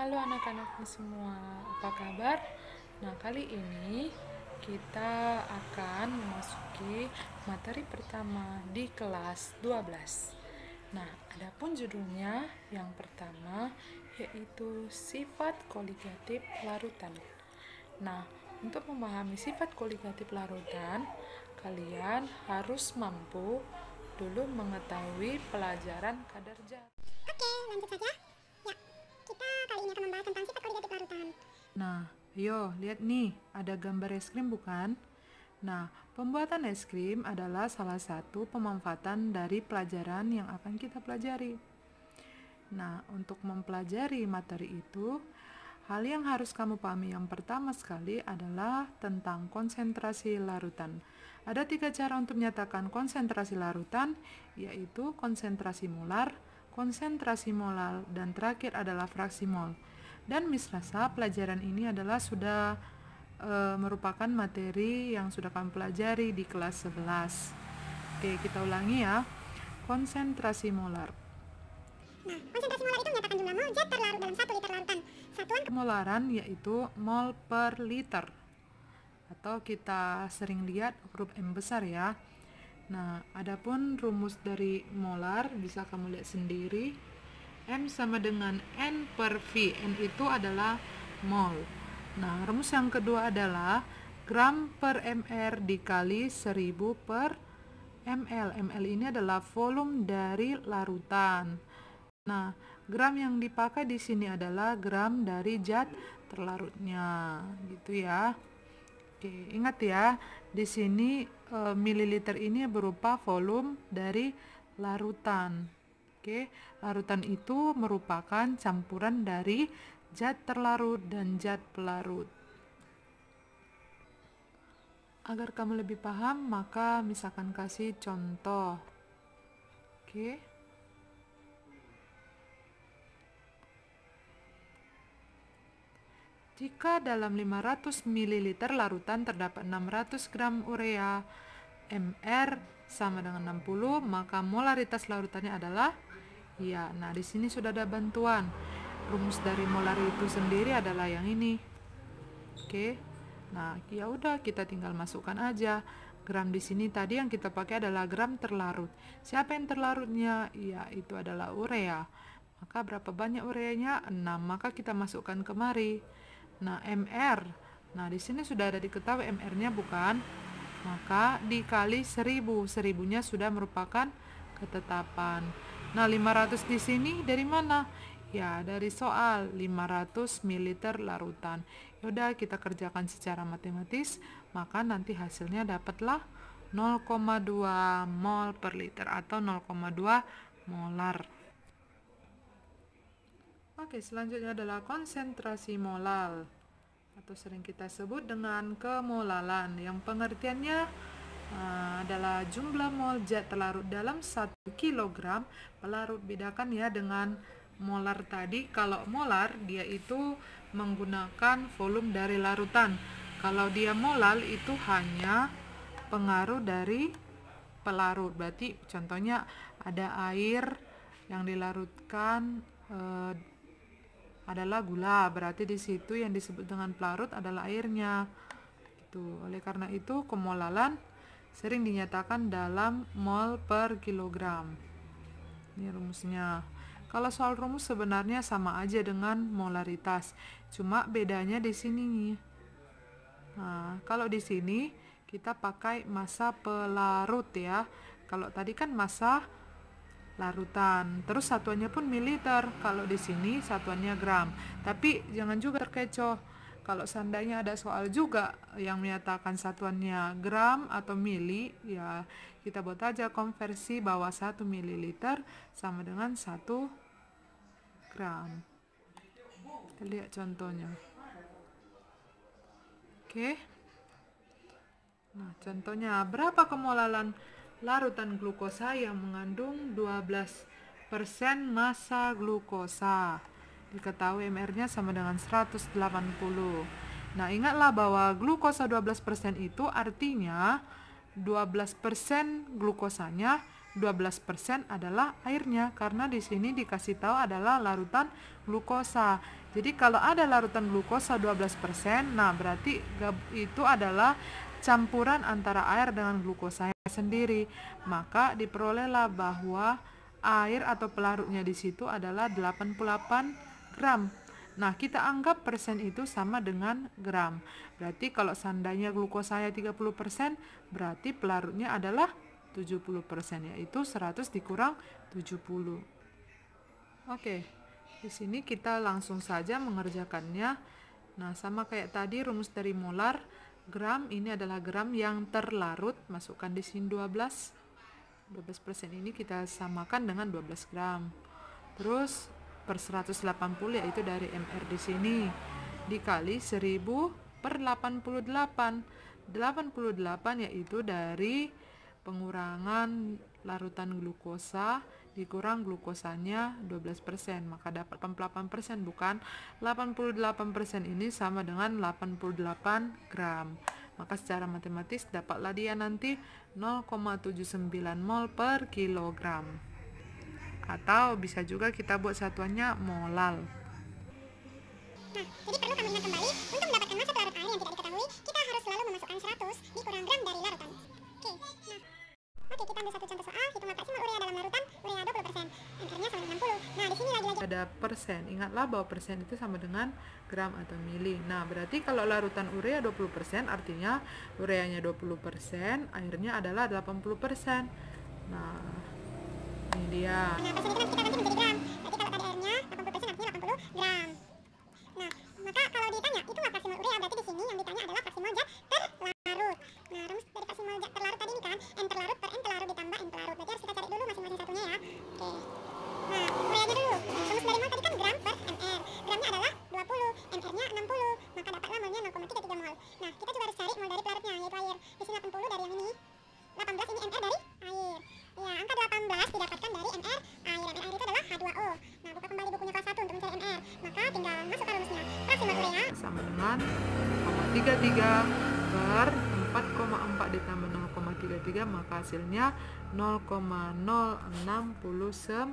Halo anak-anakku semua, apa kabar? Nah, kali ini kita akan memasuki materi pertama di kelas 12. Nah, adapun judulnya yang pertama yaitu sifat koligatif larutan. Nah, untuk memahami sifat koligatif larutan, kalian harus mampu dulu mengetahui pelajaran kadar zat. Oke, lanjut saja. Ya, kita kali ini akan membahas tentang sifat koligatif larutan. Nah, ayo lihat nih, ada gambar es krim bukan? Nah, pembuatan es krim adalah salah satu pemanfaatan dari pelajaran yang akan kita pelajari. Nah, untuk mempelajari materi itu, hal yang harus kamu pahami yang pertama sekali adalah tentang konsentrasi larutan. Ada 3 cara untuk menyatakan konsentrasi larutan, yaitu konsentrasi molar, dan terakhir adalah fraksi mol. Dan Miss rasa pelajaran ini adalah sudah merupakan materi yang sudah kamu pelajari di kelas 11. Oke, kita ulangi ya. Konsentrasi molar. Nah, konsentrasi molar itu menyatakan jumlah mol zat terlarut dalam 1 liter larutan. Satuan Molaran yaitu mol per liter. Atau kita sering lihat huruf M besar ya. Nah, adapun rumus dari molar bisa kamu lihat sendiri. M sama dengan N per V. N itu adalah mol. Nah, rumus yang kedua adalah gram per mr dikali 1000 per ml. ml ini adalah volume dari larutan. Nah, gram yang dipakai di sini adalah gram dari zat terlarutnya, gitu ya. Oke, ingat ya, di sini mililiter ini berupa volume dari larutan. Oke, larutan itu merupakan campuran dari zat terlarut dan zat pelarut. Agar kamu lebih paham, maka misalkan kasih contoh. Oke. Jika dalam 500 ml larutan terdapat 600 gram urea, Mr sama dengan 60, maka molaritas larutannya adalah ya. Nah, di sini sudah ada bantuan. Rumus dari molar itu sendiri adalah yang ini. Oke. Nah, ya udah kita tinggal masukkan aja. Gram di sini tadi yang kita pakai adalah gram terlarut. Siapa yang terlarutnya? Ya, itu adalah urea. Maka berapa banyak ureanya? 6. Maka kita masukkan kemari. Nah, MR. Nah, di sini sudah ada diketahui MR-nya bukan? Maka dikali 1000. 1000-nya sudah merupakan ketetapan. Nah, 500 di sini dari mana? Ya, dari soal 500 ml larutan. Yaudah, kita kerjakan secara matematis, maka nanti hasilnya dapatlah 0,2 mol per liter atau 0,2 molar. Oke, selanjutnya adalah konsentrasi molal atau sering kita sebut dengan kemolalan, yang pengertiannya adalah jumlah mol zat terlarut dalam 1 kg pelarut. Bedakan ya dengan molar tadi. Kalau molar dia itu menggunakan volume dari larutan. Kalau dia molal itu hanya pengaruh dari pelarut. Berarti contohnya ada air yang dilarutkan adalah gula, berarti di situ yang disebut dengan pelarut adalah airnya. Gitu. Oleh karena itu kemolalan sering dinyatakan dalam mol per kilogram. Ini rumusnya. Kalau soal rumus sebenarnya sama aja dengan molaritas, cuma bedanya di sini. Nah, kalau di sini kita pakai massa pelarut ya. Kalau tadi kan massa larutan, terus satuannya pun mililiter. Kalau di sini satuannya gram. Tapi jangan juga terkecoh. Kalau seandainya ada soal juga yang menyatakan satuannya gram atau mili, ya kita buat aja konversi bahwa 1 mililiter sama dengan 1 gram. Kita lihat contohnya. Oke. Nah, contohnya berapa kemolalan larutan glukosa yang mengandung 12% massa glukosa. Diketahui MR-nya sama dengan 180. Nah, ingatlah bahwa glukosa 12% itu artinya 12% glukosanya 12% adalah airnya, karena di sini dikasih tahu adalah larutan glukosa. Jadi kalau ada larutan glukosa 12%, nah berarti itu adalah campuran antara air dengan glukosa sendiri. Maka diperolehlah bahwa air atau pelarutnya di situ adalah 88 gram. Nah, kita anggap persen itu sama dengan gram. Berarti kalau seandainya glukosanya 30%, berarti pelarutnya adalah 70%, yaitu 100 dikurang 70. Oke, di sini kita langsung saja mengerjakannya. Nah, sama kayak tadi rumus dari molar, gram ini adalah gram yang terlarut, masukkan di sini 12%. 12% ini kita samakan dengan 12 gram. Terus per 180, yaitu dari mr di sini, dikali 1000 per 88. 88 yaitu dari pengurangan larutan glukosa dikurang glukosanya 12%, maka dapat 88%, bukan 88%. Ini sama dengan 88 gram. Maka secara matematis dapatlah dia nanti 0,79 mol per kilogram. Atau bisa juga kita buat satuannya molal. Nah, jadi perlu kamu ingat kembali, untuk mendapatkan massa pelarut air yang tidak diketahui, kita harus selalu memasukkan 100 dikurang gram dari larutan. Oke, kita ambil satu contoh soal, hitung maksimal urea dalam larutan, urea 20%, mr-nya sama dengan 60. Nah, di sini lagi-lagi ada persen. Ingatlah bahwa persen itu sama dengan gram atau mili. Nah, berarti kalau larutan urea 20%, artinya ureanya 20%, airnya adalah 80%. Nah, ini dia. Nah, persen itu nanti kita ganti menjadi gram. Berarti kalau tadi airnya 80%, artinya 80 gram. Nah, maka kalau ditanya, itu maksimal urea, berarti di sini yang ditanya adalah maksimal zat terlarut. Nah, rumus dari maksimal zat terlarut tadi ini kan, N terlarut per N terlarut ditambah N terlarut. Berarti harus kita cari dulu masing-masing satunya ya. Oke. Nah, ureanya dulu. Rumus dari mol tadi kan gram per mr. Gramnya adalah 20, mr-nya 60. Maka dapatlah molnya 0,33 mol. Nah, kita juga harus cari mol dari pelarutnya, yaitu air. Di sini 80 dari yang ini. 18 ini mr dari air. Ya, angka 18 didapatkan dari mr air. Mr air itu adalah H2O. Nah, buka kembali bukunya kelas 1 untuk mencari mr. Maka tinggal masukkan rumusnya. Maksimal urea sama dengan 0,33 per 4,4 ditambah 0,33, maka hasilnya 0,069.